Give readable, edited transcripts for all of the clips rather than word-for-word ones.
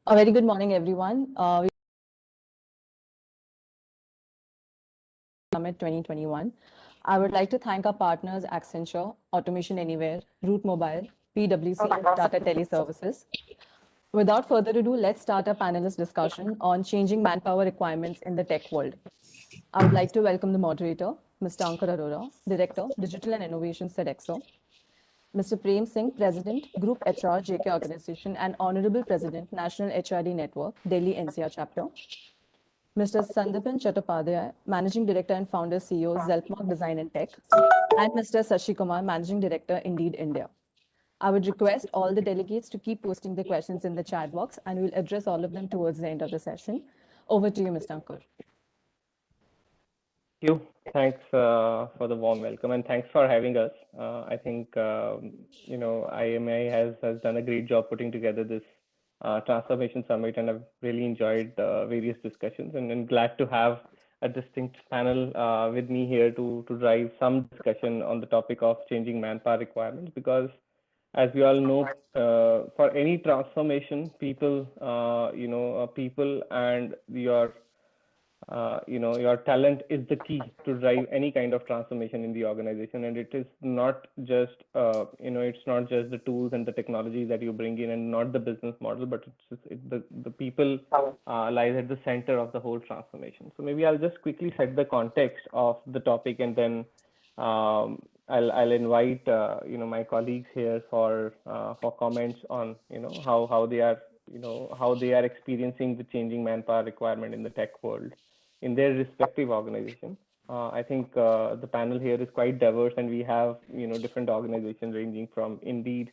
A very good morning, everyone. Summit 2021. I would like to thank our partners Accenture, Automation Anywhere, Route Mobile, PwC, Tata Teleservices. Without further ado, let's start our panelist discussion on changing manpower requirements in the tech world. I would like to welcome the moderator, Mr. Ankur Arora, Director, Digital and Innovations at EXO, Mr. Prem Singh, President, Group HR, JK Organization, and Honorable President, National HRD Network, Delhi NCR Chapter, Mr. Sandipan Chattopadhyay, Managing Director and Founder CEO, Zelpmark Design and Tech, and Mr. Sashi Kumar, Managing Director, Indeed India. I would request all the delegates to keep posting the questions in the chat box, and we'll address all of them towards the end of the session. Over to you, Mr. Ankur. Thank you. Thanks for the warm welcome, and thanks for having us. I think IMI has done a great job putting together this transformation summit, and I've really enjoyed various discussions, and glad to have a distinct panel with me here to drive some discussion on the topic of changing manpower requirements. Because, as we all know, for any transformation, people and your talent is the key to drive any kind of transformation in the organization. And it is not just it's not just the tools and the technologies that you bring in, and not the business model, but the people lies at the center of the whole transformation. So maybe I'll just quickly set the context of the topic, and then I'll invite my colleagues here for comments on how they are experiencing the changing manpower requirement in the tech world in their respective organization. I think the panel here is quite diverse, and we have different organizations ranging from Indeed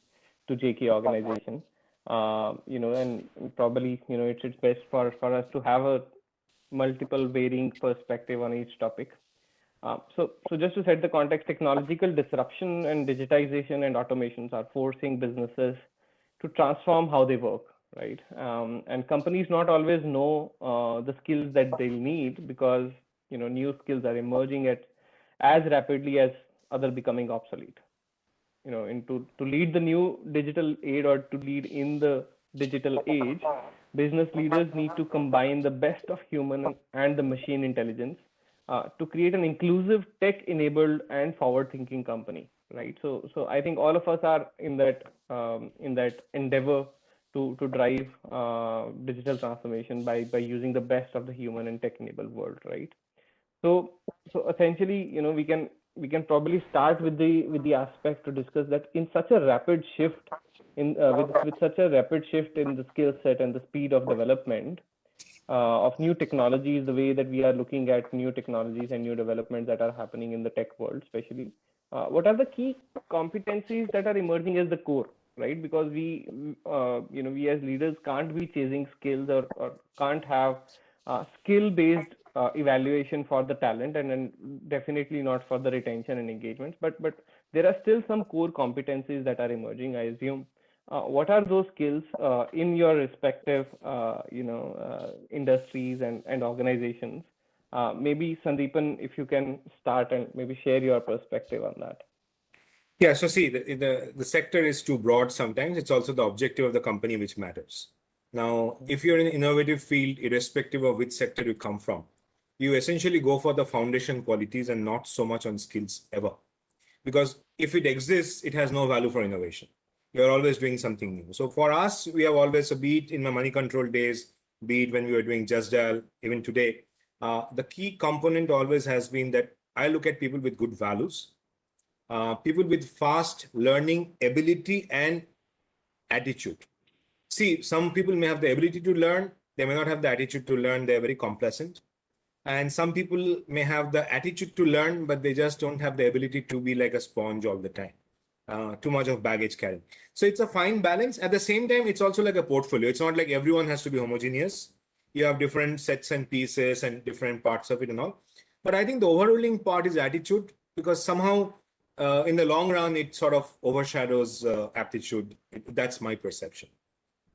to JK Organization. And probably it's best for us to have a multiple varying perspective on each topic. So just to set the context, technological disruption and digitization and automations are forcing businesses to transform how they work, right? And companies not always know the skills that they'll need, because new skills are emerging at as rapidly as other becoming obsolete. And to lead the new digital age, or to lead in the digital age, business leaders need to combine the best of human and the machine intelligence to create an inclusive, tech-enabled, and forward-thinking company, right? So I think all of us are in that endeavor to drive digital transformation by using the best of the human and tech-enabled world, right? So essentially, we can probably start with the aspect to discuss that in such a rapid shift with such a rapid shift in the skill set and the speed of development of new technologies, the way that we are looking at new technologies and new developments that are happening in the tech world, especially, what are the key competencies that are emerging as the core, right? Because we as leaders can't be chasing skills, or can't have skill-based evaluation for the talent, and then definitely not for the retention and engagement. But there are still some core competencies that are emerging, I assume. What are those skills in your respective industries and organizations? Maybe Sandipan, if you can start and maybe share your perspective on that. Yeah, so see, the sector is too broad sometimes. It's also the objective of the company which matters. Now, if you're in an innovative field, irrespective of which sector you come from, you essentially go for the foundation qualities and not so much on skills ever. Because if it exists, it has no value for innovation. You're always doing something new. So for us, we have always, be it in my money control days, be it when we were doing Just Dial, even today, the key component always has been that I look at people with good values, people with fast learning ability and attitude. See, some people may have the ability to learn, they may not have the attitude to learn, they're very complacent. And some people may have the attitude to learn, but they just don't have the ability to be like a sponge all the time. Too much of baggage carrying. So it's a fine balance. At the same time, it's also like a portfolio. It's not like everyone has to be homogeneous. You have different sets and pieces and different parts of it and all. But I think the overruling part is attitude, because somehow in the long run, it sort of overshadows aptitude. That's my perception.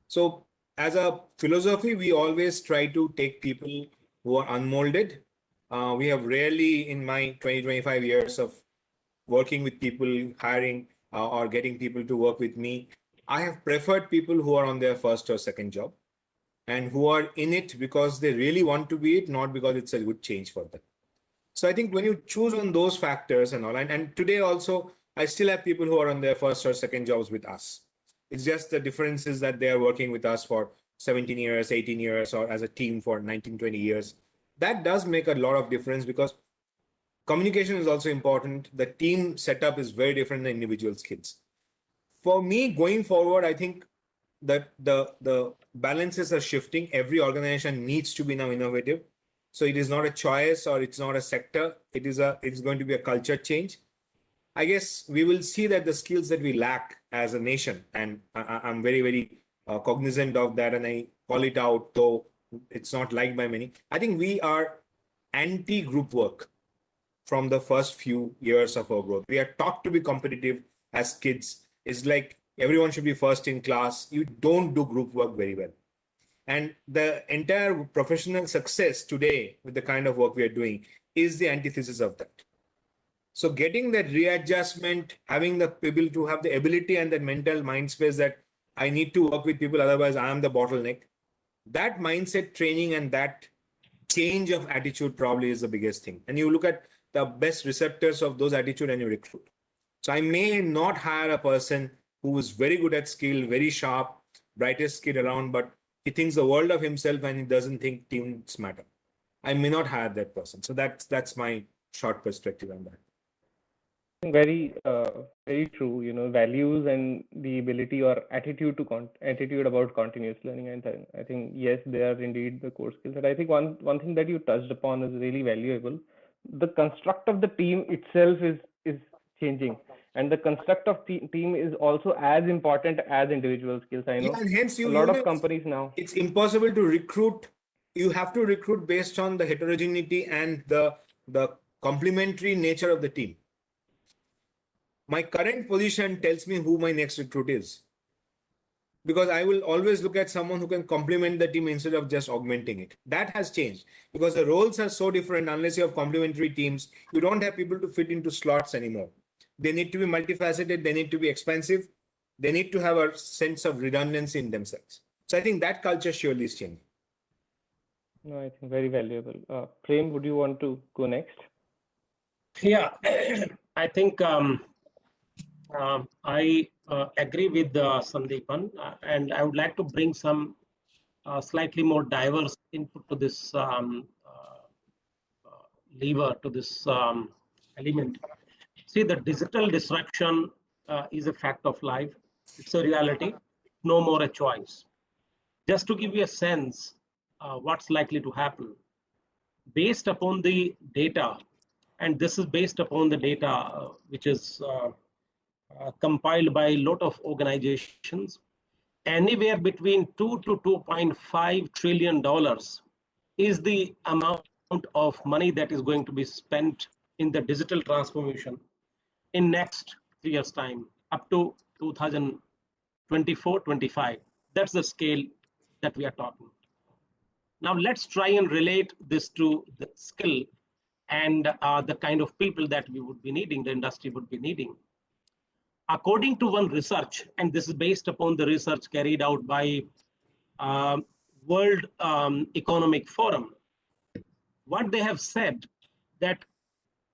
So as a philosophy, we always try to take people who are unmolded. We have rarely, in my 25 years of working with people, hiring or getting people to work with me, I have preferred people who are on their first or second job. and who are in it because they really want to be it, not because it's a good change for them. So I think when you choose on those factors and all, and today also, I still have people who are on their first or second jobs with us. It's just the difference is that they are working with us for 17 years, 18 years, or as a team for 19, 20 years. That does make a lot of difference because communication is also important. The team setup is very different than individual skills. For me, going forward, I think that the balances are shifting. Every organization needs to be now innovative. So it is not a choice or it's not a sector. It's going to be a culture change. I guess we will see that the skills that we lack as a nation, and I'm very, very cognizant of that, and I call it out, though it's not liked by many. I think we are anti-group work from the first few years of our growth. We are taught to be competitive as kids. It's like everyone should be first in class. You don't do group work very well. And the entire professional success today with the kind of work we are doing is the antithesis of that. So getting that readjustment, having the people to have the ability and that mental mind space that I need to work with people, otherwise I am the bottleneck. That mindset training and that change of attitude probably is the biggest thing. And you look at the best receptors of those attitude and you recruit. So I may not hire a person who is very good at skill, very sharp, brightest kid around, but he thinks the world of himself and he doesn't think teams matter. I may not hire that person. So that's my short perspective on that. Very, very true. Values and the ability or attitude attitude about continuous learning. And I think yes, they are indeed the core skills. And I think one thing that you touched upon is really valuable. The construct of the team itself is changing, and the construct of team is also as important as individual skills. I know and hence a lot of companies now. It's impossible to recruit. You have to recruit based on the heterogeneity and the complementary nature of the team. My current position tells me who my next recruit is, because I will always look at someone who can complement the team instead of just augmenting it. That has changed because the roles are so different. Unless you have complementary teams, you don't have people to fit into slots anymore. They need to be multifaceted. They need to be expansive. They need to have a sense of redundancy in themselves. So I think that culture surely is changing. No, I think very valuable. Prem, would you want to go next? Yeah, I think I agree with Sandeepan, and I would like to bring some slightly more diverse input to this lever, to this element. See, the digital disruption is a fact of life. It's a reality, no more a choice. Just to give you a sense what's likely to happen, based upon the data, and this is based upon the data which is compiled by a lot of organizations, anywhere between $2 to $2.5 trillion is the amount of money that is going to be spent in the digital transformation in next 3 years' time, up to 2024-25. That's the scale that we are talking. Now let's try and relate this to the skill and the kind of people that we would be needing, the industry would be needing. According to one research, and this is based upon the research carried out by World Economic Forum, what they have said that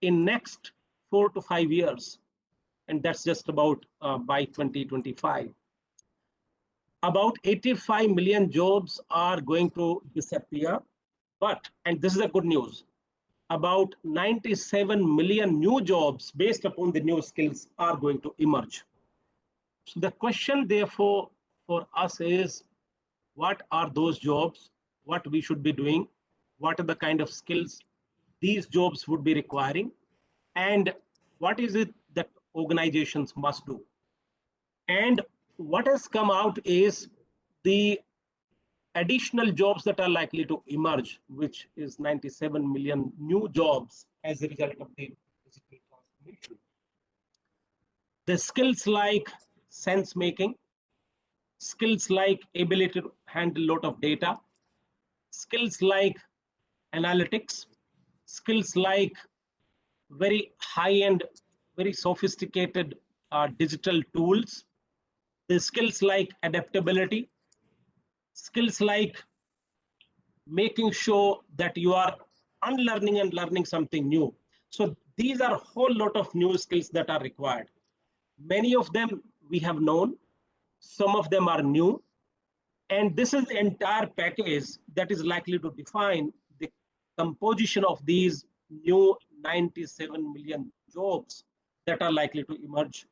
in next 4 to 5 years, and that's just about by 2025, about 85 million jobs are going to disappear. But, and this is the good news, about 97 million new jobs based upon the new skills are going to emerge. So the question therefore for us is, what are those jobs, what we should be doing, what are the kind of skills these jobs would be requiring, and what is it that organizations must do. And what has come out is the additional jobs that are likely to emerge, which is 97 million new jobs as a result of the digital transformation. The skills like sense making, skills like ability to handle a lot of data, skills like analytics, skills like very high-end, very sophisticated digital tools, the skills like adaptability, skills like making sure that you are unlearning and learning something new. So these are a whole lot of new skills that are required. Many of them we have known, some of them are new, and this is the entire package that is likely to define the composition of these new 97 million jobs that are likely to emerge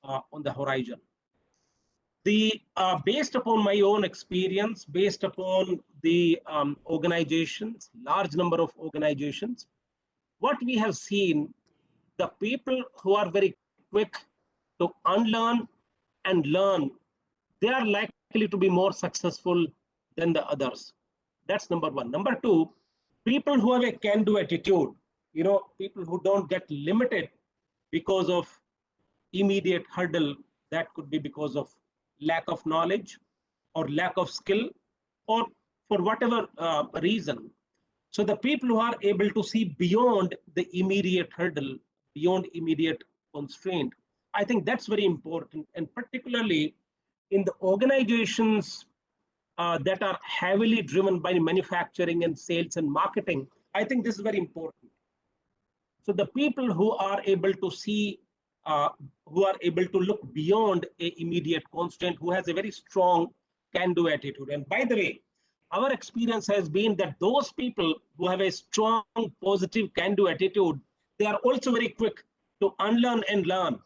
on the horizon. Based upon my own experience, based upon the organizations, large number of organizations, what we have seen, the people who are very quick to unlearn and learn, they are likely to be more successful than the others. That's number one. Number two, people who have a can-do attitude, people who don't get limited because of immediate hurdle, that could be because of lack of knowledge or lack of skill or for whatever reason. So the people who are able to see beyond the immediate hurdle, beyond immediate constraint, I think that's very important. And particularly in the organizations that are heavily driven by manufacturing and sales and marketing, I think this is very important. So the people who are able to see, who are able to look beyond a immediate constraint, who has a very strong can-do attitude. And by the way, our experience has been that those people who have a strong, positive can-do attitude, they are also very quick to unlearn and learn.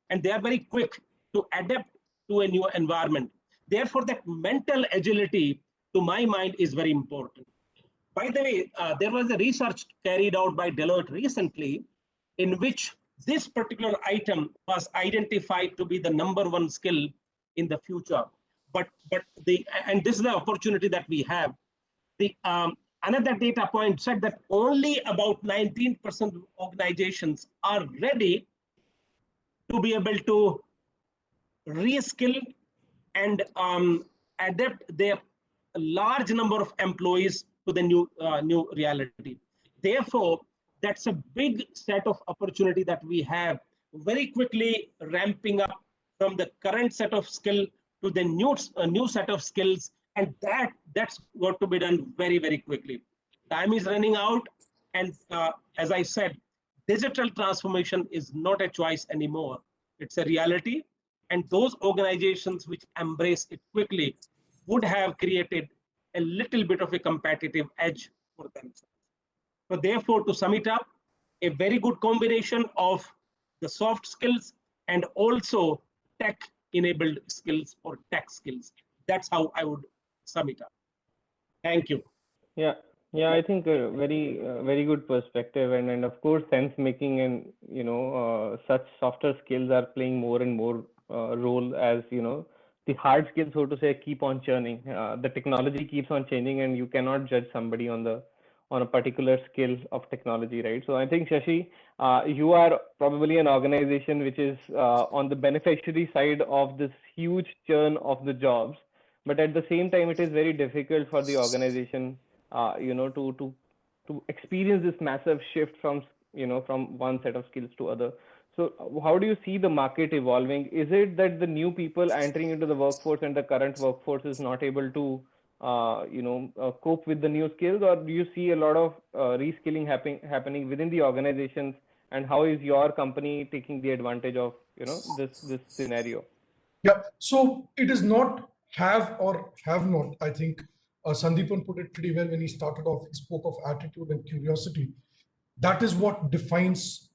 And they are very quick to adapt to a new environment. Therefore, that mental agility, to my mind, is very important. By the way, there was a research carried out by Deloitte recently in which this particular item was identified to be the number one skill in the future. And this is the opportunity that we have. Another data point said that only about 19% of organizations are ready to be able to reskill and adapt their large number of employees to the new reality. Therefore, that's a big set of opportunity that we have, very quickly ramping up from the current set of skill to the new set of skills, and that's got to be done very, very quickly. Time is running out, and as I said, digital transformation is not a choice anymore. It's a reality, and those organizations which embrace it quickly would have created a little bit of a competitive edge for themselves. So therefore, to sum it up, a very good combination of the soft skills and also tech-enabled skills or tech skills. That's how I would sum it up. Thank you. Yeah, I think a very good perspective, and of course, sense making and such softer skills are playing more and more role as the hard skills, so to say, keep on churning. The technology keeps on changing, and you cannot judge somebody on a particular skill of technology, right? So I think, Shashi, you are probably an organization which is on the beneficiary side of this huge churn of the jobs, but at the same time, it is very difficult for the organization, to experience this massive shift from one set of skills to other. So how do you see the market evolving? Is it that the new people entering into the workforce and the current workforce is not able to cope with the new skills, or do you see a lot of reskilling happening within the organizations, and how is your company taking the advantage of this scenario? Yeah, so it is not have or have not. I think Sandeepan put it pretty well when he started off. He spoke of attitude and curiosity. That is what defines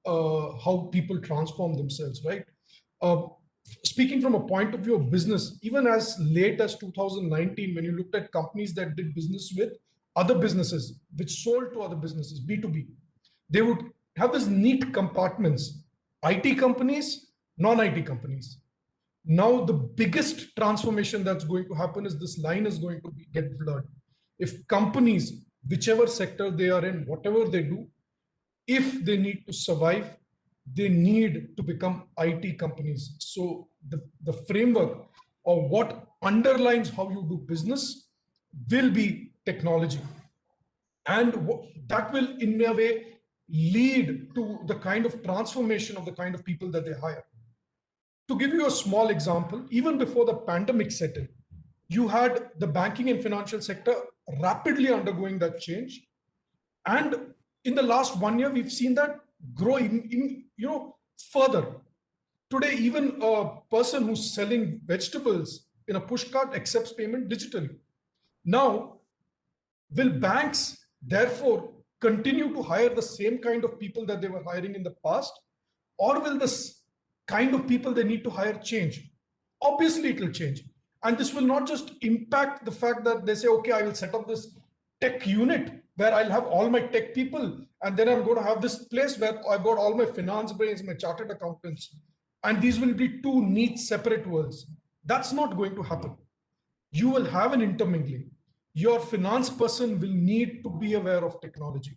how people transform themselves, right? Speaking from a point of view of business, even as late as 2019, when you looked at companies that did business with other businesses, which sold to other businesses, B2B, they would have these neat compartments: IT companies, non-IT companies. Now, the biggest transformation that's going to happen is this line is going to get blurred. If companies, whichever sector they are in, whatever they do, if they need to survive, they need to become IT companies. So the framework of what underlines how you do business will be technology. And that will, in a way, lead to the kind of transformation of the kind of people that they hire. To give you a small example, even before the pandemic set in, you had the banking and financial sector rapidly undergoing that change. And in the last 1 year, we've seen that grow further. Today, even a person who's selling vegetables in a push cart accepts payment digitally. Now, will banks therefore continue to hire the same kind of people that they were hiring in the past? Or will this kind of people they need to hire change? Obviously, it will change. And this will not just impact the fact that they say, okay, I will set up this tech unit where I'll have all my tech people, and then I'm going to have this place where I've got all my finance brains, my chartered accountants, and these will be two neat separate worlds. That's not going to happen. You will have an intermingling. Your finance person will need to be aware of technology.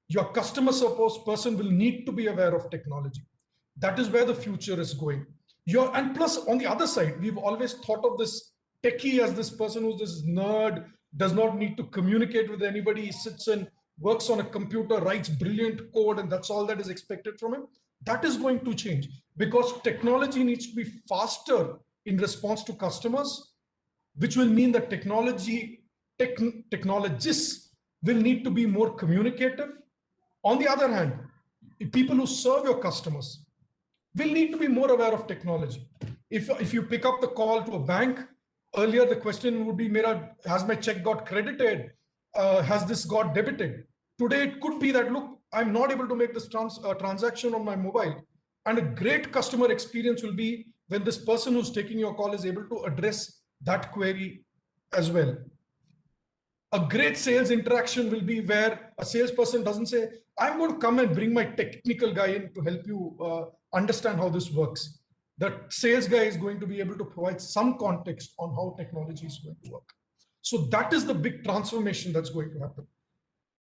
Your customer support person will need to be aware of technology. That is where the future is going. And plus, on the other side, we've always thought of this techie as this person who's this nerd, does not need to communicate with anybody. He sits and works on a computer, writes brilliant code, and that's all that is expected from him. That is going to change because technology needs to be faster in response to customers, which will mean that technologists will need to be more communicative. On the other hand, people who serve your customers will need to be more aware of technology. If you pick up the call to a bank, earlier the question would be, has my check got credited? Has this got debited? Today it could be that, look, I'm not able to make this transaction on my mobile. And a great customer experience will be when this person who's taking your call is able to address that query as well. A great sales interaction will be where a salesperson doesn't say, I'm going to come and bring my technical guy in to help you understand how this works. The sales guy is going to be able to provide some context on how technology is going to work. So that is the big transformation that's going to happen.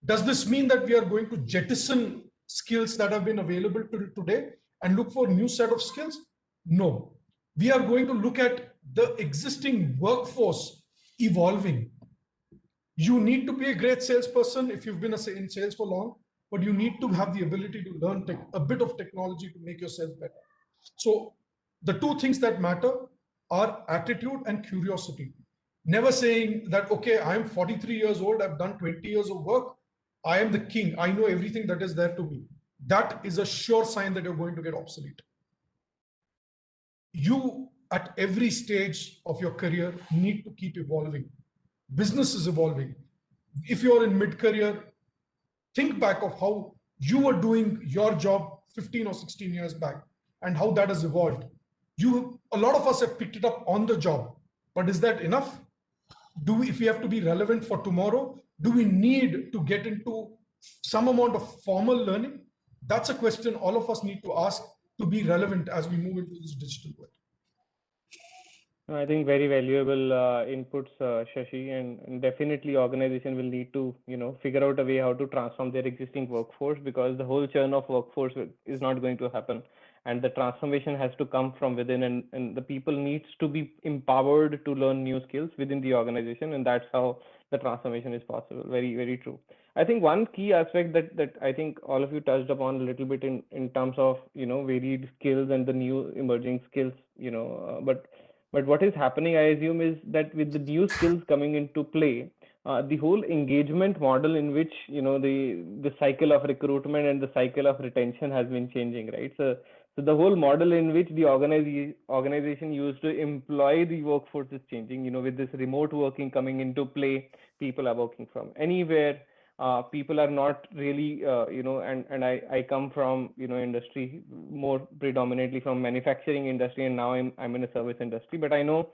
Does this mean that we are going to jettison skills that have been available till today and look for a new set of skills? No. We are going to look at the existing workforce evolving. You need to be a great salesperson if you've been in sales for long, but you need to have the ability to learn a bit of technology to make yourself better. So the two things that matter are attitude and curiosity. Never saying that, okay, I'm 43 years old, I've done 20 years of work, I am the king, I know everything that is there to me. That is a sure sign that you're going to get obsolete. You, at every stage of your career, need to keep evolving. Business is evolving. If you're in mid-career, think back of how you were doing your job 15 or 16 years back and how that has evolved. A lot of us have picked it up on the job, but is that enough? If we have to be relevant for tomorrow, do we need to get into some amount of formal learning? That's a question all of us need to ask to be relevant as we move into this digital world. I think very valuable inputs, Shashi, and definitely organization will need to, figure out a way how to transform their existing workforce, because the whole churn of workforce is not going to happen, and the transformation has to come from within, and the people needs to be empowered to learn new skills within the organization, and that's how the transformation is possible. Very, very true. I think one key aspect that I think all of you touched upon a little bit in terms of varied skills and the new emerging skills, but what is happening, I assume, is that with the new skills coming into play, the whole engagement model in which the cycle of recruitment and the cycle of retention has been changing, right? So the whole model in which the organization used to employ the workforce is changing. With this remote working coming into play, people are working from anywhere. People are not really, and I come from, industry more predominantly from manufacturing industry, and now I'm in a service industry. But I know,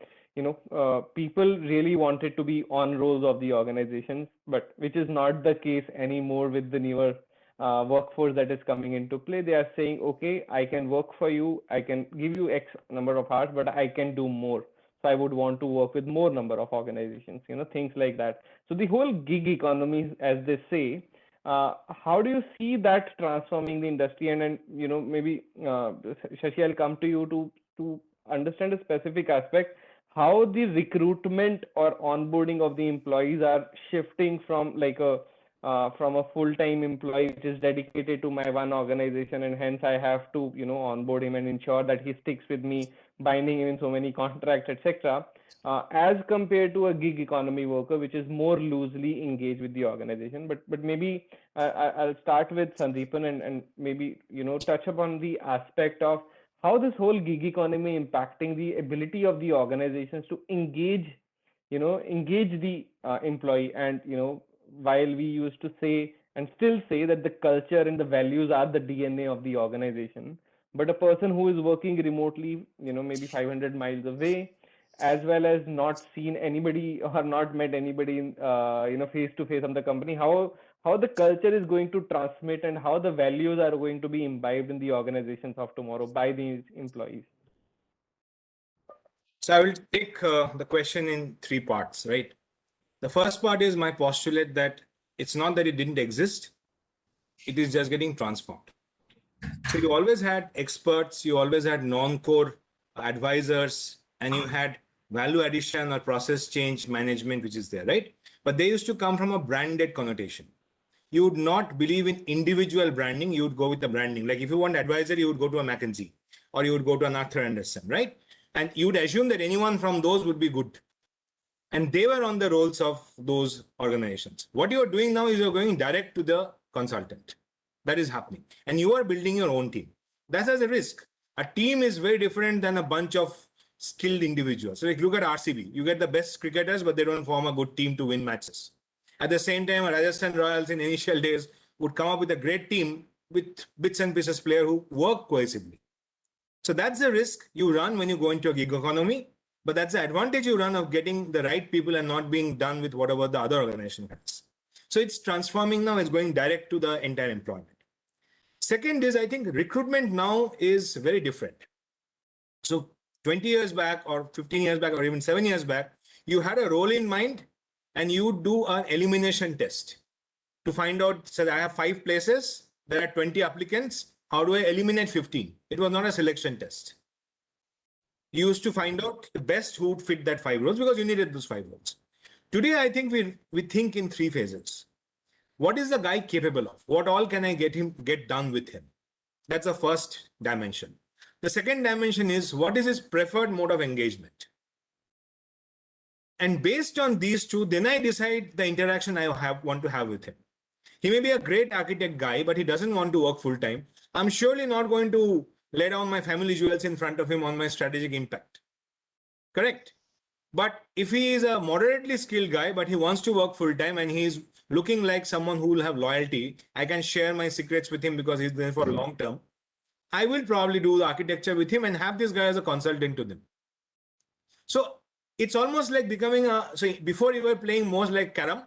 people really wanted to be on roles of the organizations, but which is not the case anymore with the newer workforce that is coming into play. They are saying, okay, I can work for you, I can give you X number of hours, but I can do more. So I would want to work with more number of organizations, things like that. So the whole gig economy, as they say, how do you see that transforming the industry? And maybe Shashi, I'll come to you to understand a specific aspect, how the recruitment or onboarding of the employees are shifting from from a full-time employee which is dedicated to my one organization, and hence I have to onboard him and ensure that he sticks with me, binding him in so many contracts, etc., as compared to a gig economy worker, which is more loosely engaged with the organization. But maybe I'll start with Sandeepan and maybe touch upon the aspect of how this whole gig economy impacting the ability of the organizations to engage the employee. And while we used to say and still say that the culture and the values are the DNA of the organization, but a person who is working remotely, maybe 500 miles away, as well as not seen anybody or not met anybody in face to face on the company, how the culture is going to transmit and how the values are going to be imbibed in the organizations of tomorrow by these employees. So I will take the question in three parts, right? The first part is my postulate that it's not that it didn't exist, it is just getting transformed. So you always had experts, you always had non-core advisors, and you had value addition or process change management, which is there, right? But they used to come from a branded connotation. You would not believe in individual branding, you would go with the branding. Like if you want advisor, you would go to a McKinsey or you would go to an Arthur Andersen, right? And you would assume that anyone from those would be good. And they were on the rolls of those organizations. What you are doing now is you're going direct to the consultant. That is happening. And you are building your own team. That has a risk. A team is very different than a bunch of skilled individuals. So like look at RCB. You get the best cricketers, but they don't form a good team to win matches. At the same time, Rajasthan Royals in initial days would come up with a great team with bits and pieces player who work cohesively. So that's the risk you run when you go into a gig economy. But that's the advantage you run of getting the right people and not being done with whatever the other organization has. So it's transforming now, it's going direct to the entire employment. Second is, I think recruitment now is very different. So 20 years back or 15 years back or even 7 years back, you had a role in mind and you would do an elimination test to find out, so I have 5 places, there are 20 applicants, how do I eliminate 15? It was not a selection test. You used to find out the best who would fit that 5 roles because you needed those 5 roles. Today, I think we think in 3 phases. What is the guy capable of? What all can I get done with him? That's the first dimension. The second dimension is what is his preferred mode of engagement? And based on these two, then I decide the interaction I want to have with him. He may be a great architect guy, but he doesn't want to work full time. I'm surely not going to lay down my family jewels in front of him on my strategic impact. Correct? But if he is a moderately skilled guy, but he wants to work full time and he's looking like someone who will have loyalty, I can share my secrets with him because he's there for a long term. I will probably do the architecture with him and have this guy as a consultant to them. So it's almost like becoming so before you were playing more like carom,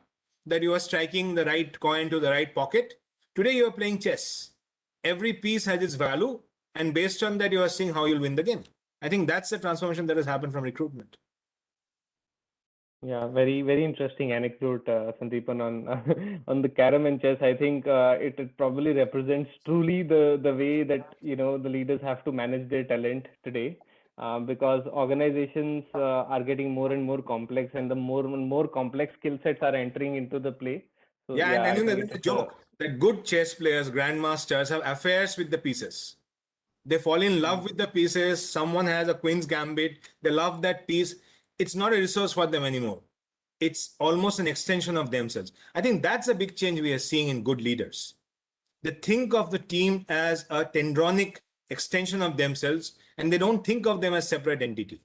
that you are striking the right coin to the right pocket. Today you are playing chess. Every piece has its value. And based on that, you are seeing how you'll win the game. I think that's the transformation that has happened from recruitment. Yeah, very, very interesting anecdote, Sandeepan, on on the carom and chess. I think it probably represents truly the way that the leaders have to manage their talent today, because organizations are getting more and more complex, and the more and more complex skill sets are entering into the play. So Yeah, yeah, and I then think there's a it's a joke that good chess players, grandmasters, have affairs with the pieces. They fall in love with the pieces. Someone has a queen's gambit. They love that piece. It's not a resource for them anymore. It's almost an extension of themselves. I think that's a big change we are seeing in good leaders. They think of the team as a tendronic extension of themselves, and they don't think of them as separate entity.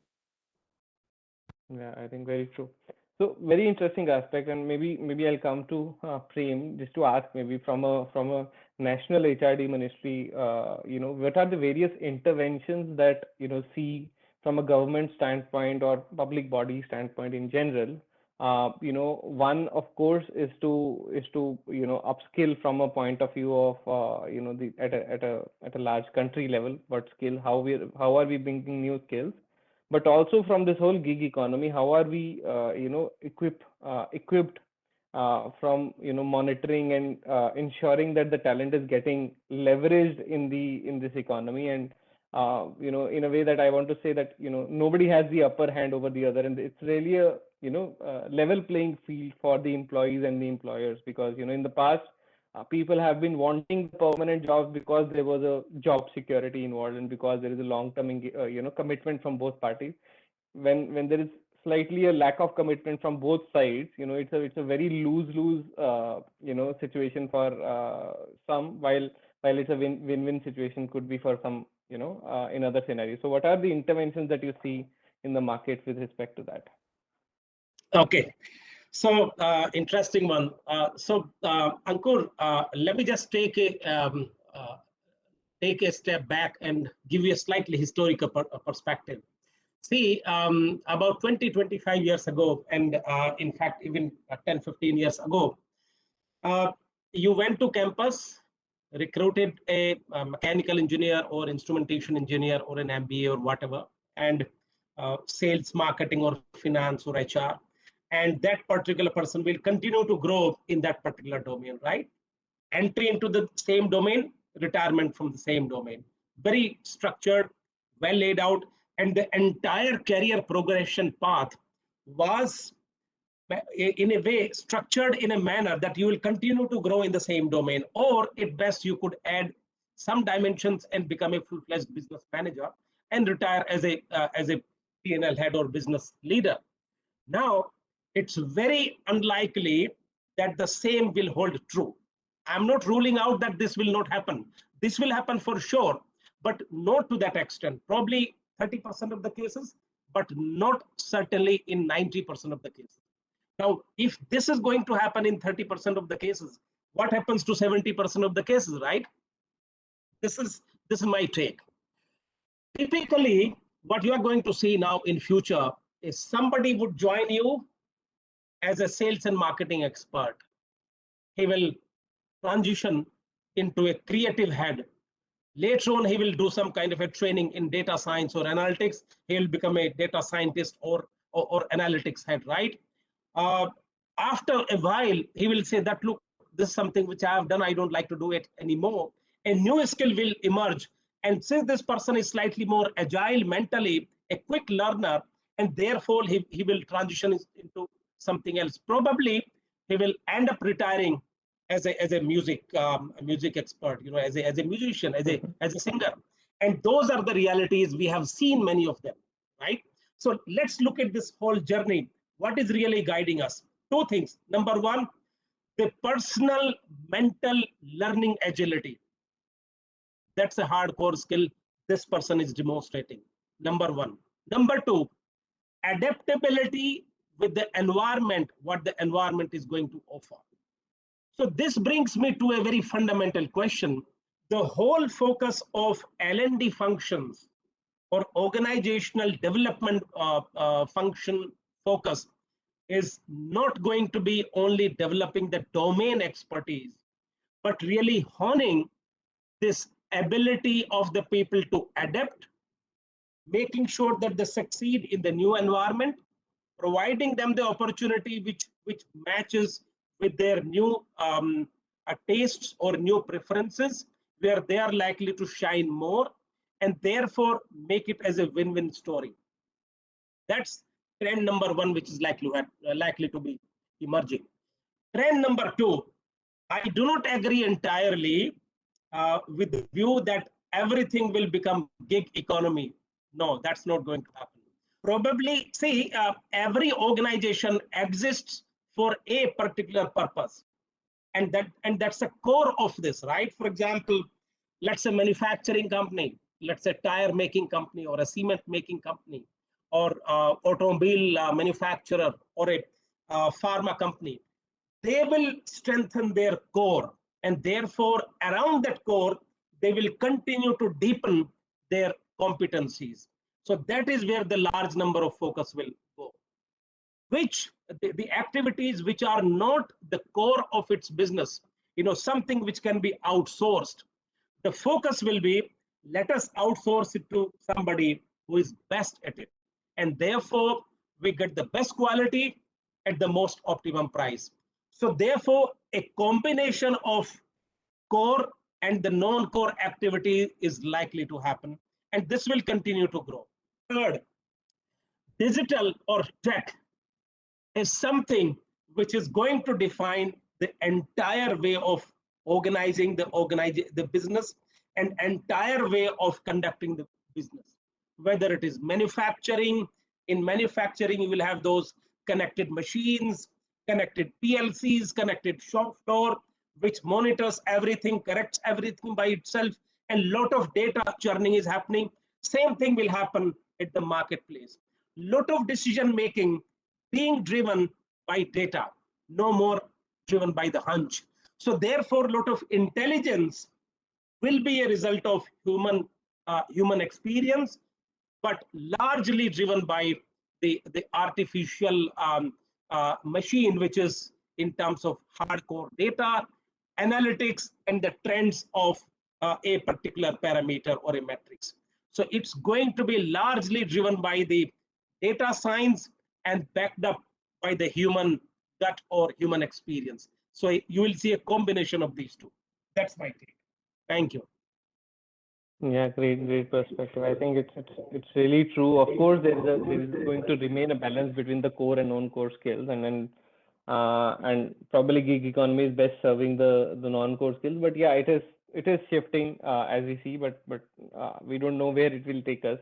Yeah, I think very true. So very interesting aspect, and maybe I'll come to Prem just to ask, maybe from a national HRD ministry, what are the various interventions that see from a government standpoint or public body standpoint in general. One of course is to upskill from a point of view of the at a large country level, what skill, how are we bringing new skills, but also from this whole gig economy, how are we equipped from monitoring and ensuring that the talent is getting leveraged in this economy, and in a way that I want to say that nobody has the upper hand over the other, and it's really a level playing field for the employees and the employers, because in the past people have been wanting permanent jobs because there was a job security involved and because there is a long term commitment from both parties. When there is slightly a lack of commitment from both sides. It's a very lose-lose situation for some, while it's a win-win situation could be for some in other scenarios. So what are the interventions that you see in the market with respect to that? Okay. So interesting one. Ankur, let me just take a step back and give you a slightly historical perspective. See, about 20-25 years ago, and in fact, even 10-15 years ago, you went to campus, recruited a mechanical engineer or instrumentation engineer or an MBA or whatever, and sales, marketing, or finance or HR. And that particular person will continue to grow in that particular domain, right? Entry into the same domain, retirement from the same domain. Very structured, well laid out, and the entire career progression path was in a way structured in a manner that you will continue to grow in the same domain, or at best you could add some dimensions and become a full-fledged business manager and retire as a P&L head or business leader. Now, it's very unlikely that the same will hold true. I'm not ruling out that this will not happen. This will happen for sure, but not to that extent. Probably 30% of the cases, but not certainly in 90% of the cases. Now, if this is going to happen in 30% of the cases, what happens to 70% of the cases, right? This is my take. Typically, what you are going to see now in future is somebody would join you as a sales and marketing expert. He will transition into a creative head. Later on, he will do some kind of a training in data science or analytics. He will become a data scientist or analytics head, right? After a while, he will say that, look, this is something which I have done. I don't like to do it anymore. A new skill will emerge. And since this person is slightly more agile mentally, a quick learner, and therefore he will transition into something else. Probably he will end up retiring as a music expert, as a musician, as a singer. And those are the realities. We have seen many of them, right? So let's look at this whole journey. What is really guiding us? Two things. Number one, the personal mental learning agility. That's a hardcore skill this person is demonstrating. Number one. Number two, adaptability with the environment, what the environment is going to offer. So this brings me to a very fundamental question. The whole focus of L&D functions or organizational development function focus is not going to be only developing the domain expertise, but really honing this ability of the people to adapt, making sure that they succeed in the new environment, providing them the opportunity which matches with their new tastes or new preferences, where they are likely to shine more, and therefore make it as a win-win story. That's trend number one, which is likely to be emerging. Trend number two, I do not agree entirely with the view that everything will become gig economy. No, that's not going to happen. Probably, see, every organization exists for a particular purpose, and that's the core of this, right? For example, let's say manufacturing company, let's say tire making company or a cement making company, or automobile manufacturer, or a pharma company. They will strengthen their core, and therefore around that core they will continue to deepen their competencies. So that is where the large number of focus will go. Which the activities which are not the core of its business, something which can be outsourced, the focus will be, let us outsource it to somebody who is best at it, and therefore we get the best quality at the most optimum price. So therefore a combination of core and the non-core activity is likely to happen, and this will continue to grow. Third, digital or tech is something which is going to define the entire way of organizing the business and entire way of conducting the business, whether it is manufacturing, In manufacturing, you will have those connected machines, connected PLCs, connected shop floor, which monitors everything, corrects everything by itself, and lot of data churning is happening. Same thing will happen at the marketplace. Lot of decision making being driven by data, no more driven by the hunch. So therefore, lot of intelligence will be a result of human experience, but largely driven by the artificial machine, which is in terms of hardcore data, analytics, and the trends of a particular parameter or a matrix. So it's going to be largely driven by the data science and backed up by the human gut or human experience. So you will see a combination of these two. That's my take. Thank you. Yeah, great perspective. I think it's really true. Of course, there is going to remain a balance between the core and non-core skills, and probably gig economy is best serving the non-core skills. But yeah, it is shifting as we see, but we don't know where it will take us.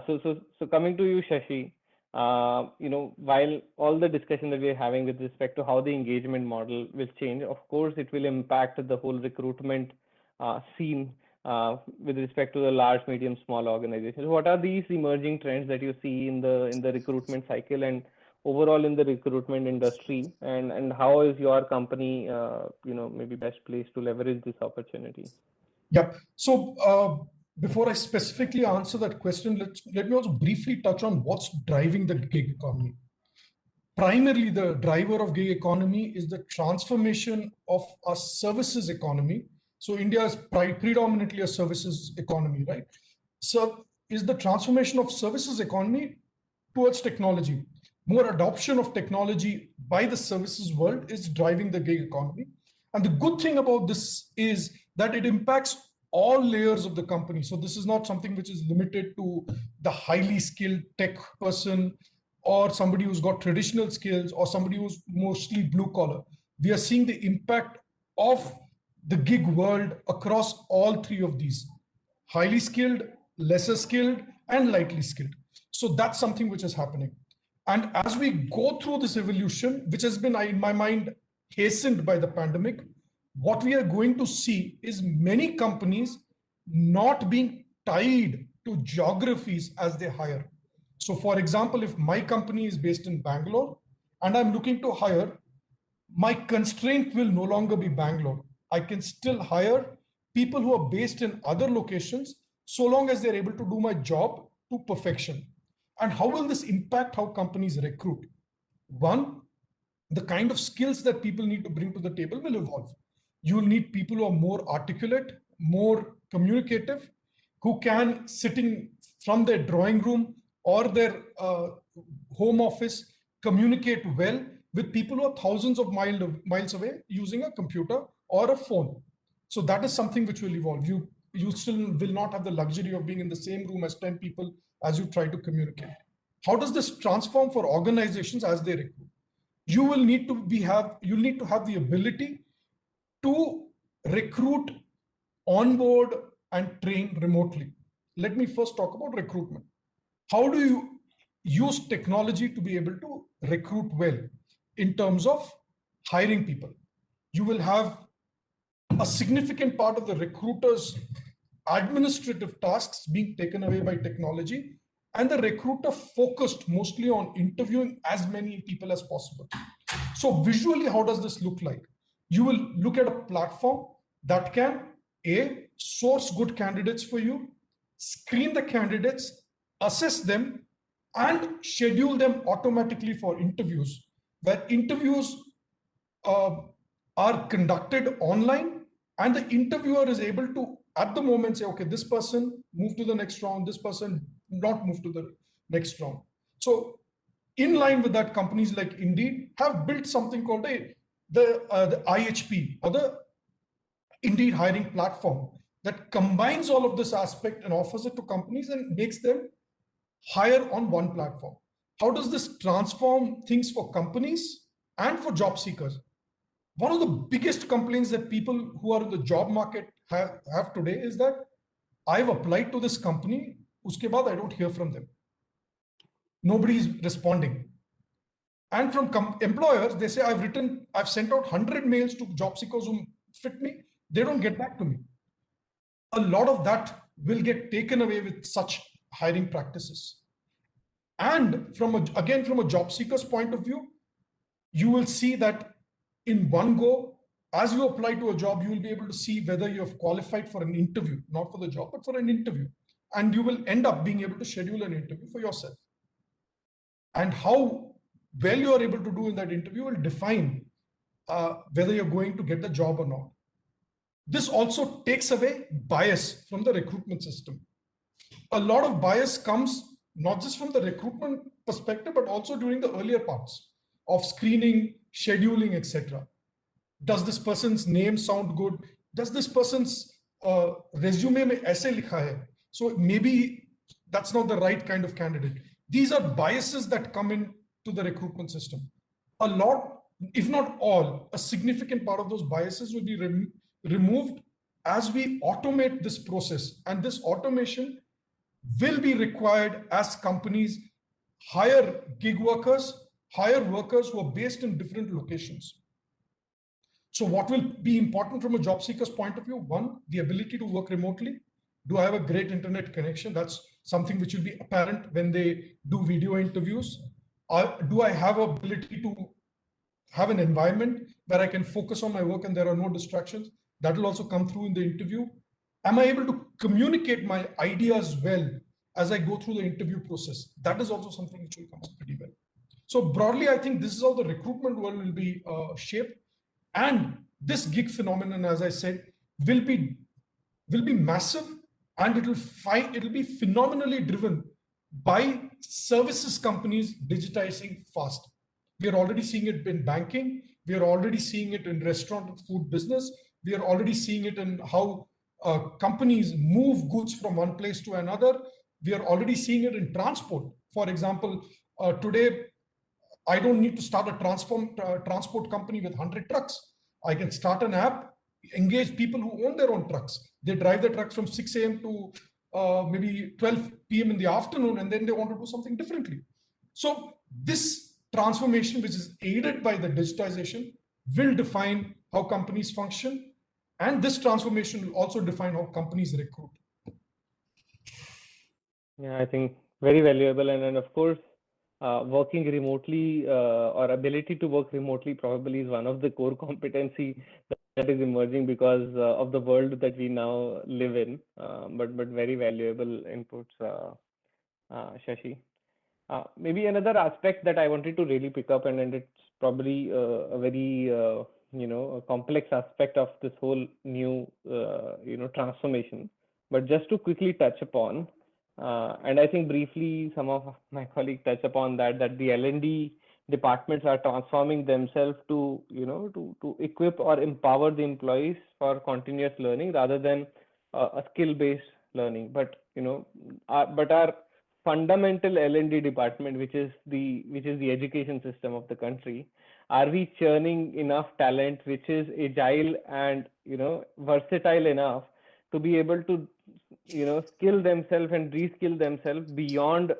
So coming to you, Shashi, while all the discussion that we're having with respect to how the engagement model will change, of course, it will impact the whole recruitment scene with respect to the large, medium, small organizations. What are these emerging trends that you see in the recruitment cycle and overall in the recruitment industry, and how is your company maybe best placed to leverage this opportunity? Yep. So before I specifically answer that question, let me also briefly touch on what's driving the gig economy. Primarily, the driver of gig economy is the transformation of a services economy. So India is predominantly a services economy, right? So is the transformation of services economy towards technology. More adoption of technology by the services world is driving the gig economy. And the good thing about this is that it impacts all layers of the company. So this is not something which is limited to the highly skilled tech person or somebody who's got traditional skills or somebody who's mostly blue collar. We are seeing the impact of the gig world across all three of these: highly skilled, lesser skilled, and lightly skilled. So that's something which is happening. And as we go through this evolution, which has been, in my mind, hastened by the pandemic, what we are going to see is many companies not being tied to geographies as they hire. So for example, if my company is based in Bangalore and I'm looking to hire, my constraint will no longer be Bangalore. I can still hire people who are based in other locations so long as they're able to do my job to perfection. And how will this impact how companies recruit? One, the kind of skills that people need to bring to the table will evolve. You will need people who are more articulate, more communicative, who can, sitting from their drawing room or their home office, communicate well with people who are thousands of miles away using a computer or a phone. So that is something which will evolve. You still will not have the luxury of being in the same room as 10 people as you try to communicate. How does this transform for organizations as they recruit? You will need to have the ability to recruit, onboard, and train remotely. Let me first talk about recruitment. How do you use technology to be able to recruit well in terms of hiring people? You will have a significant part of the recruiter's administrative tasks being taken away by technology, and the recruiter focused mostly on interviewing as many people as possible. So visually, how does this look like? You will look at a platform that can source good candidates for you, screen the candidates, assess them, and schedule them automatically for interviews, where interviews are conducted online, and the interviewer is able to, at the moment, say, okay, this person move to the next round, this person not move to the next round. So in line with that, companies like Indeed have built something called the IHP, or the Indeed hiring platform, that combines all of this aspect and offers it to companies and makes them hire on one platform. How does this transform things for companies and for job seekers? One of the biggest complaints that people who are in the job market have today is that I've applied to this company, uske baad I don't hear from them. Nobody's responding. And from employers, they say, I've sent out 100 mails to job seekers who fit me. They don't get back to me. A lot of that will get taken away with such hiring practices. And again, from a job seeker's point of view, you will see that in one go, as you apply to a job, you will be able to see whether you have qualified for an interview, not for the job, but for an interview. And you will end up being able to schedule an interview for yourself. And how well you are able to do in that interview will define whether you're going to get the job or not. This also takes away bias from the recruitment system. A lot of bias comes not just from the recruitment perspective, but also during the earlier parts of screening, scheduling, etc. Does this person's name sound good? Does this person's resume mein aise likha hai? So maybe that's not the right kind of candidate. These are biases that come into the recruitment system. A lot, if not all, a significant part of those biases will be removed as we automate this process. And this automation will be required as companies hire gig workers, hire workers who are based in different locations. So what will be important from a job seeker's point of view? One, the ability to work remotely. Do I have a great internet connection? That's something which will be apparent when they do video interviews. Do I have ability to have an environment where I can focus on my work and there are no distractions? That will also come through in the interview. Am I able to communicate my ideas well as I go through the interview process? That is also something which will come up pretty well. So broadly, I think this is how the recruitment world will be shaped. And this gig phenomenon, as I said, will be massive, and it'll be phenomenally driven by services companies digitizing fast. We are already seeing it in banking. We are already seeing it in restaurant and food business. We are already seeing it in how companies move goods from one place to another. We are already seeing it in transport. For example, today, I don't need to start a transport company with 100 trucks. I can start an app, engage people who own their own trucks. They drive the trucks from 6 a.m. to maybe 12 p.m. in the afternoon, and then they want to do something differently. So this transformation, which is aided by the digitization, will define how companies function. And this transformation will also define how companies recruit. Yeah, I think very valuable. And of course, working remotely or ability to work remotely probably is one of the core competency that is emerging because of the world that we now live in. But very valuable inputs, Shashi. Maybe another aspect that I wanted to really pick up, and it's probably a very a complex aspect of this whole new transformation. But just to quickly touch upon. And I think briefly some of my colleagues touched upon that the L&D departments are transforming themselves to to equip or empower the employees for continuous learning rather than a skill-based learning. But our fundamental L&D department, which is the education system of the country, are we churning enough talent which is agile and versatile enough to be able to skill themselves and reskill themselves beyond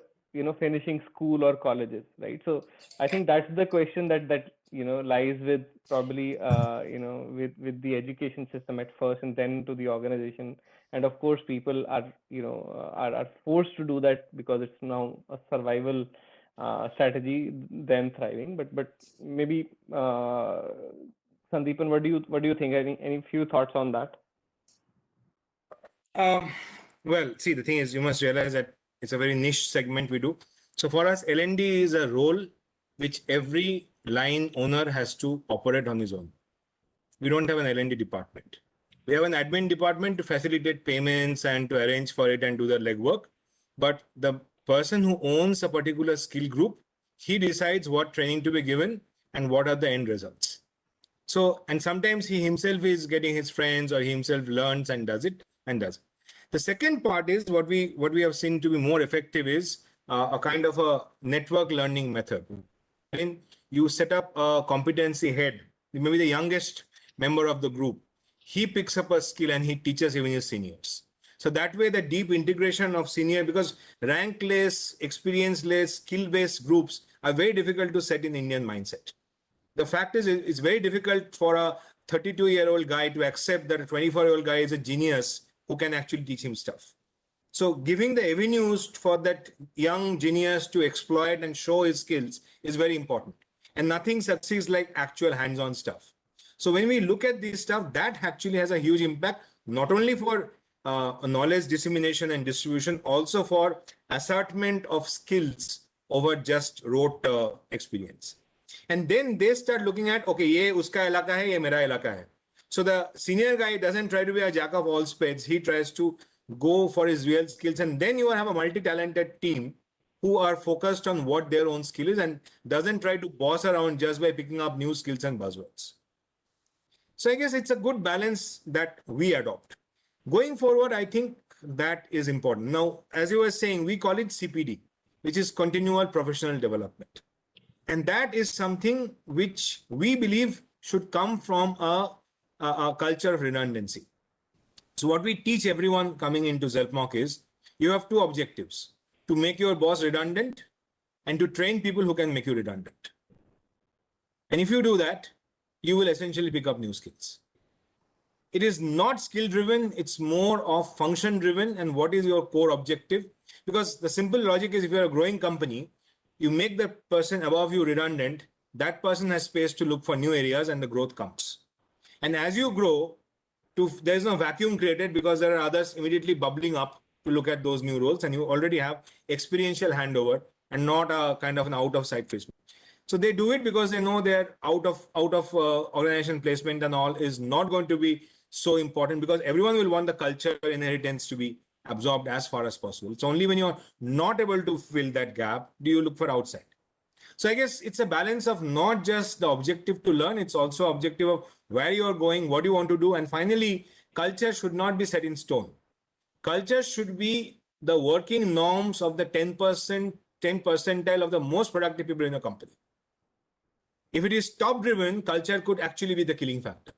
finishing school or colleges, right? So I think that's the question that lies with probably with the education system at first, and then to the organization. And of course people are are forced to do that because it's now a survival strategy, then thriving. But maybe Sandeepan, what do you think? Any few thoughts on that? Well, see, the thing is, you must realize that it's a very niche segment we do. So for us, L&D is a role which every line owner has to operate on his own. We don't have an L&D department. We have an admin department to facilitate payments and to arrange for it and do the legwork. But the person who owns a particular skill group, he decides what training to be given and what are the end results. So, and sometimes he himself is getting his friends or he himself learns and does it. The second part is what we have seen to be more effective is a kind of a network learning method. When you set up a competency head, maybe the youngest member of the group, he picks up a skill and he teaches even his seniors. So that way, the deep integration of senior, because rank-less, experience-less, skill-based groups are very difficult to set in Indian mindset. The fact is, it's very difficult for a 32-year-old guy to accept that a 24-year-old guy is a genius who can actually teach him stuff. So giving the avenues for that young genius to exploit and show his skills is very important. And nothing succeeds like actual hands-on stuff. So when we look at this stuff, that actually has a huge impact, not only for knowledge dissemination and distribution, also for ascertainment of skills over just rote experience. And then they start looking at, okay, ye uska ilaka hai, ye mera ilaka hai. So the senior guy doesn't try to be a jack of all spades. He tries to go for his real skills. And then you have a multi-talented team who are focused on what their own skill is and doesn't try to boss around just by picking up new skills and buzzwords. So I guess it's a good balance that we adopt. Going forward, I think that is important. Now, as you were saying, we call it CPD, which is continual professional development. And that is something which we believe should come from a culture of redundancy. So what we teach everyone coming into Zelpmoc is you have two objectives: to make your boss redundant and to train people who can make you redundant. And if you do that, you will essentially pick up new skills. It is not skill driven, it's more of function driven. And what is your core objective? Because the simple logic is, if you're a growing company, you make the person above you redundant, that person has space to look for new areas and the growth comes. And as you grow, there's no vacuum created because there are others immediately bubbling up to look at those new roles, and you already have experiential handover and not a kind of an out of sight placement. So they do it because they know they're out of organization placement and all is not going to be so important, because everyone will want the culture inheritance to be absorbed as far as possible. It's only when you're not able to fill that gap do you look for outside. So I guess it's a balance of not just the objective to learn, it's also objective of where you're going, what you want to do. And finally, culture should not be set in stone. Culture should be the working norms of the 10 percentile of the most productive people in a company. If it is top driven, culture could actually be the killing factor.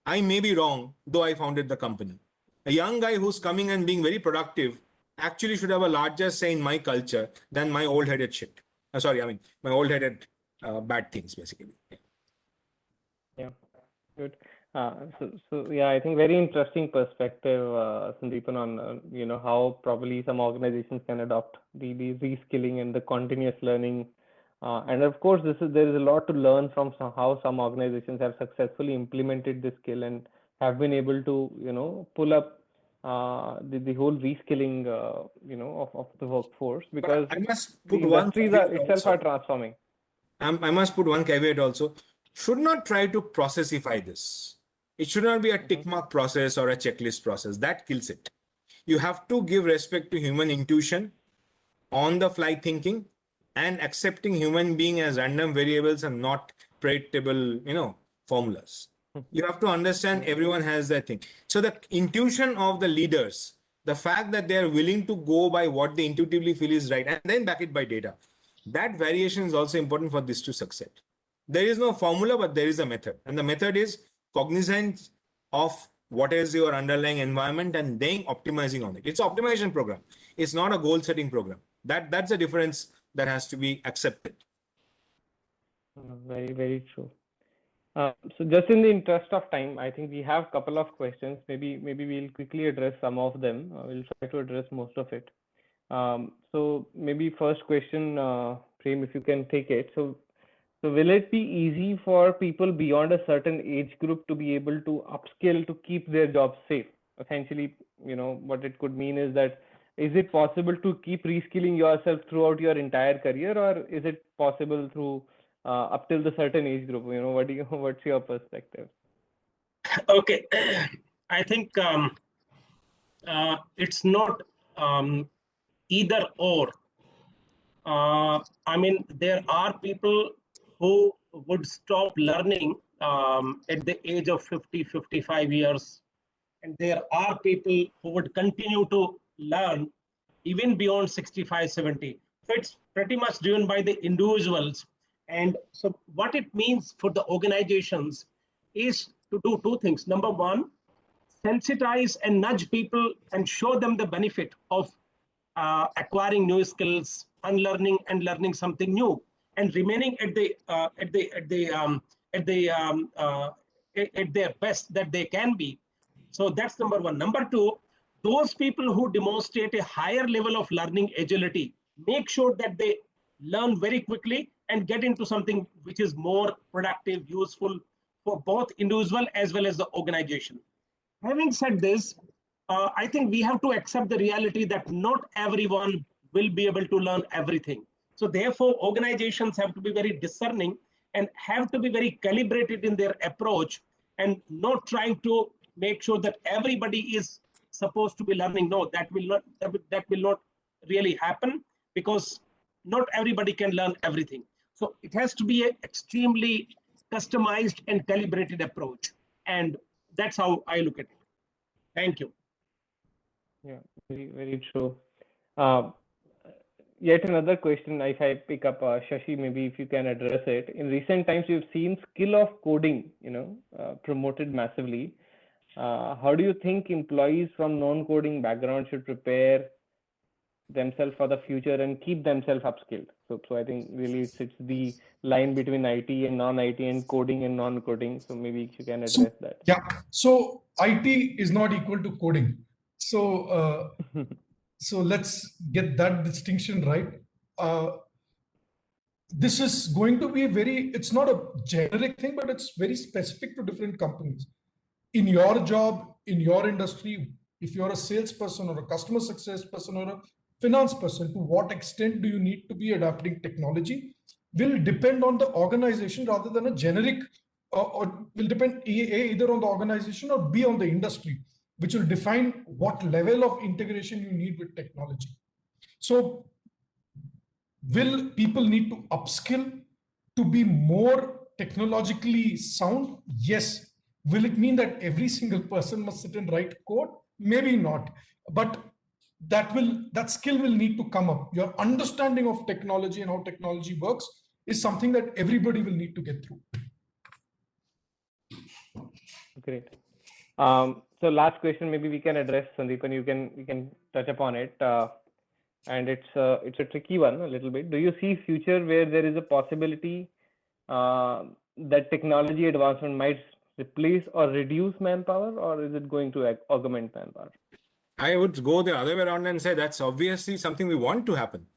I may be wrong, though I founded the company. A young guy who's coming and being very productive actually should have a larger say in my culture than my old-headed shit. My old-headed bad things, basically. Yeah, good. So yeah, I think very interesting perspective, Sandeepan, on how probably some organizations can adopt the reskilling and the continuous learning. And of course, there is a lot to learn from how some organizations have successfully implemented this skill and have been able to pull up the whole reskilling of the workforce, because I must the put one industries caveat itself also. are transforming. I must put one caveat also. Should not try to processify this. It should not be a tick mark process or a checklist process. That kills it. You have to give respect to human intuition, on the fly thinking, and accepting human being as random variables and not predictable, formulas. You have to understand everyone has their thing. So the intuition of the leaders, the fact that they are willing to go by what they intuitively feel is right and then back it by data, that variation is also important for this to succeed. There is no formula, but there is a method. And the method is cognizance of what is your underlying environment and then optimizing on it. It's an optimization program. It's not a goal setting program. That's the difference that has to be accepted. Very, very true. So just in the interest of time, I think we have a couple of questions. Maybe we'll quickly address some of them. We'll try to address most of it. So maybe first question, Prem, if you can take it. So will it be easy for people beyond a certain age group to be able to upskill to keep their jobs safe? Essentially, what it could mean is that, is it possible to keep reskilling yourself throughout your entire career, or is it possible through up till the certain age group? What's your perspective? Okay, I think it's not either or. There are people who would stop learning at the age of 50, 55 years. And there are people who would continue to learn even beyond 65, 70. So it's pretty much driven by the individuals. And so what it means for the organizations is to do two things. Number one, sensitize and nudge people and show them the benefit of acquiring new skills, unlearning and learning something new, and remaining at their best that they can be. So that's number one. Number two, those people who demonstrate a higher level of learning agility, make sure that they learn very quickly and get into something which is more productive, useful for both individual as well as the organization. Having said this, I think we have to accept the reality that not everyone will be able to learn everything. So therefore, organizations have to be very discerning and have to be very calibrated in their approach, and not trying to make sure that everybody is supposed to be learning. No, that will not really happen, because not everybody can learn everything. So it has to be an extremely customized and calibrated approach. And that's how I look at it. Thank you. Yeah, very, very true. Yet another question, if I pick up, Shashi, maybe if you can address it. In recent times, we've seen skill of coding, promoted massively. How do you think employees from non-coding background should prepare themselves for the future and keep themselves upskilled? So I think really it's the line between IT and non-IT and coding and non-coding. So maybe you can address that. Yeah. So IT is not equal to coding. So so let's get that distinction right. This is going to be it's not a generic thing, but it's very specific to different companies. In your job, in your industry, if you're a salesperson or a customer success person or a finance person, to what extent do you need to be adapting technology will depend on the organization rather than a generic, or will depend either on the organization or B on the industry, which will define what level of integration you need with technology. So will people need to upskill to be more technologically sound? Yes. Will it mean that every single person must sit and write code? Maybe not. But that skill will need to come up. Your understanding of technology and how technology works is something that everybody will need to get through. Great. So last question, maybe we can address, Sandeepan, you can touch upon it. And it's a tricky one a little bit. Do you see future where there is a possibility that technology advancement might replace or reduce manpower, or is it going to augment manpower? I would go the other way around and say that's obviously something we want to happen.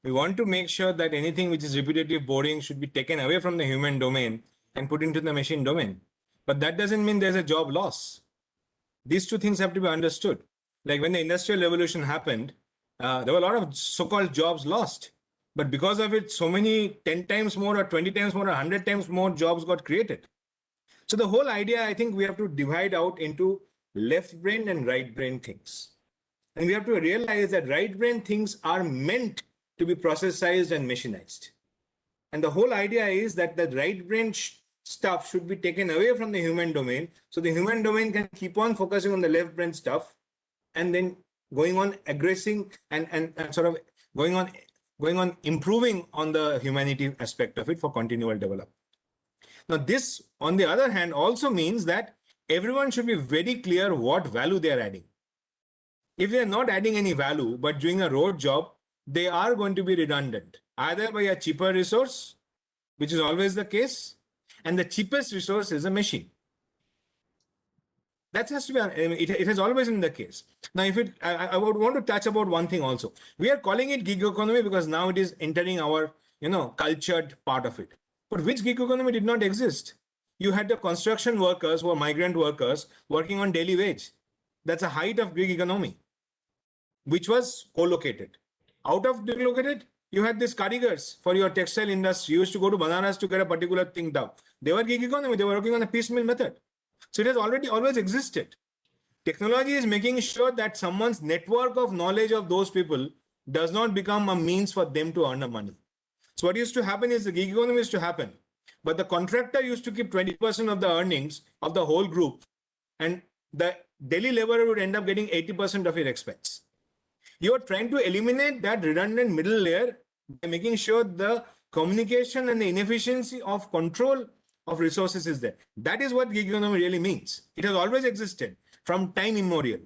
We want to make sure that anything which is repetitive, boring should be taken away from the human domain and put into the machine domain. But that doesn't mean there's a job loss. These two things have to be understood. Like when the Industrial Revolution happened, there were a lot of so-called jobs lost. But because of it, so many 10 times more or 20 times more or 100 times more jobs got created. So the whole idea, I think we have to divide out into left brain and right brain things. And we have to realize that right brain things are meant to be processized and machinized. And the whole idea is that the right brain stuff should be taken away from the human domain. So the human domain can keep on focusing on the left brain stuff and then going on aggressing and sort of going on improving on the humanity aspect of it for continual development. Now, this, on the other hand, also means that everyone should be very clear what value they are adding. If they are not adding any value, but doing a road job, they are going to be redundant, either by a cheaper resource, which is always the case, and the cheapest resource is a machine. That has to be, it has always been the case. Now, I would want to touch about one thing also. We are calling it gig economy because now it is entering our, cultured part of it. But which gig economy did not exist? You had the construction workers who are migrant workers working on daily wage. That's a height of gig economy, which was co-located. Out of co-located, you had these karigars for your textile industry. You used to go to Banaras to get a particular thing done. They were gig economy. They were working on a piecemeal method. So it has always existed. Technology is making sure that someone's network of knowledge of those people does not become a means for them to earn the money. So what used to happen is the gig economy used to happen, but the contractor used to keep 20% of the earnings of the whole group, and the daily laborer would end up getting 80% of your expense. You are trying to eliminate that redundant middle layer by making sure the communication and the inefficiency of control of resources is there. That is what gig economy really means. It has always existed. from time immemorial.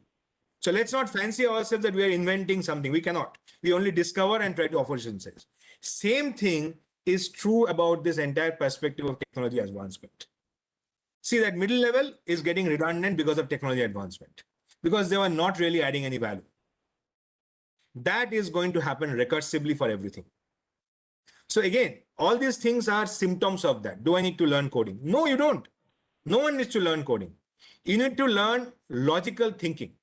So let's not fancy ourselves that we are inventing something. We cannot. We only discover and try to offer solutions. Same thing is true about this entire perspective of technology advancement. See, that middle level is getting redundant because of technology advancement, because they were not really adding any value. That is going to happen recursively for everything. So again, all these things are symptoms of that. Do I need to learn coding? No, you don't. No one needs to learn coding. You need to learn logical thinking.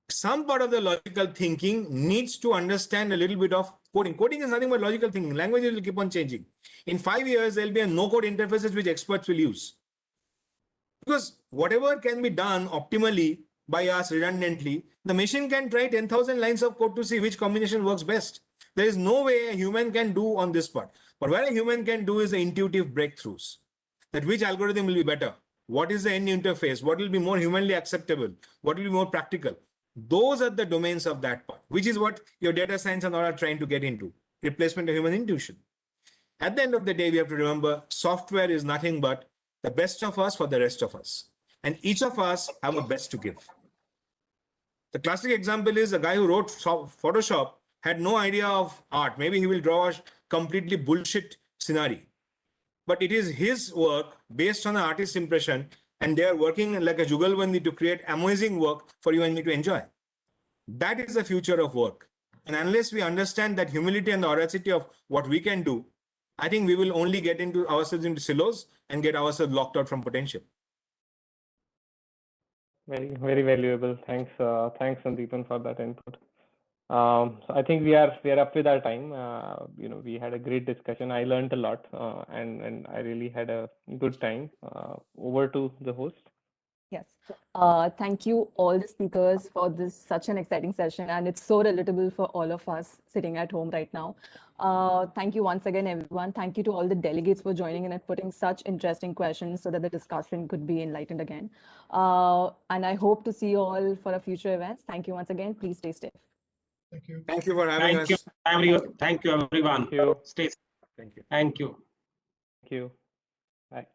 Some part of the logical thinking needs to understand a little bit of coding. Coding is nothing but logical thinking. Languages will keep on changing. In 5 years, there'll be a no-code interfaces which experts will use. Because whatever can be done optimally by us redundantly, the machine can try 10,000 lines of code to see which combination works best. There is no way a human can do on this part. But what a human can do is the intuitive breakthroughs. That which algorithm will be better? What is the end interface? What will be more humanly acceptable? What will be more practical? Those are the domains of that part, which is what your data science and all are trying to get into. Replacement of human intuition. At the end of the day, we have to remember software is nothing but the best of us for the rest of us. And each of us have a best to give. The classic example is a guy who wrote Photoshop had no idea of art. Maybe he will draw a completely bullshit scenario. But it is his work based on an artist's impression, and they are working like a jugalbandi to create amazing work for you and me to enjoy. That is the future of work. And unless we understand that humility and the audacity of what we can do, I think we will only get into ourselves into silos and get ourselves locked out from potential. Very, very valuable. Thanks, Sandeepan, for that input. So I think we are up with our time. We had a great discussion. I learned a lot, and I really had a good time. Over to the host. Yes. Thank you all the speakers for this such an exciting session, and it's so relatable for all of us sitting at home right now. Thank you once again, everyone. Thank you to all the delegates for joining in and putting such interesting questions so that the discussion could be enlightened again. And I hope to see you all for our future events. Thank you once again. Please stay safe. Thank you. Thank you for having us. Thank you, everyone. Thank you. Stay safe. Thank you. Thank you. Thank you. Bye.